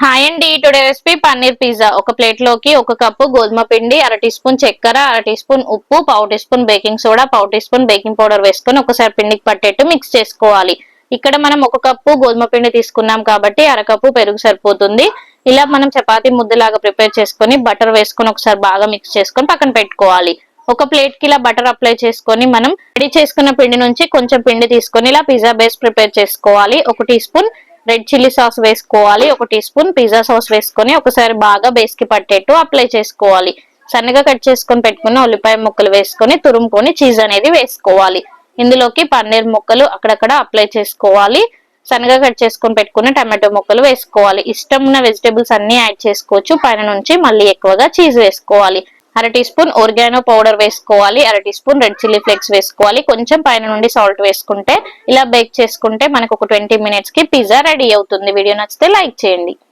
Hi అండి, today recipe paneer pizza. ఒక plate లోకి ఒక కప్పు గోధుమ పిండి, అర టీ స్పూన్ చక్కెర, అర టీ స్పూన్ ఉప్పు, పావు టీ స్పూన్ బేకింగ్ సోడా, పావు టీ స్పూన్ బేకింగ్ పౌడర్ వేసుకొని ఒకసారి పిండికి పట్టేట్టు మిక్స్ చేసుకోవాలి. ఇక్కడ మనం ఒక కప్పు గోధుమ పిండి తీసుకున్నాం కాబట్టి అరకప్పు పెరుగు సరిపోతుంది. ఇలా మనం చపాతీ ముద్దలాగా ప్రిపేర్ చేసుకొని బటర్ వేసుకొని ఒకసారి బాగా మిక్స్ చేసుకొని పక్కన పెట్టుకోవాలి. ఒక ప్లేట్ కి ఇలా బటర్ అప్లై చేసుకొని మనం రెడీ చేసుకున్న పిండి నుంచి కొంచెం పిండి తీసుకొని ఇలా పిజ్జా బేస్ ప్రిపేర్ చేసుకోవాలి. ఒక teaspoon red chilli sauce వేసుకోవాలి. ఒక టీ స్పూన్ పిజ్జా సాస్ వేసుకొని ఒకసారి బాగా బేస్ కి పట్టేట్టు అప్లై చేసుకోవాలి. సన్నగా కట్ చేసుకొని పెట్టుకున్న ఉల్లిపాయ ముక్కలు వేసుకొని తురుముకొని చీజ్ అనేది వేసుకోవాలి. ఇందులోకి పన్నీర్ ముక్కలు అక్కడక్కడ అప్లై చేసుకోవాలి. సన్నగా కట్ చేసుకొని పెట్టుకున్న టమాటో ముక్కలు వేసుకోవాలి. ఇష్టం ఉన్న వెజిటేబుల్స్ అన్ని యాడ్ చేసుకోవచ్చు. పైన నుంచి మళ్ళీ ఎక్కువగా చీజ్ వేసుకోవాలి. అర టీ స్పూన్ ఒరిగానో పౌడర్ వేసుకోవాలి. అర teaspoon red chilli flakes వేసుకోవాలి. కొంచెం పైన నుండి సాల్ట్ వేసుకుంటే ఇలా బేక్ చేసుకుంటే మనకు ఒక 20 minutes కి పిజ్జా రెడీ అవుతుంది. వీడియో నచ్చితే లైక్ చేయండి.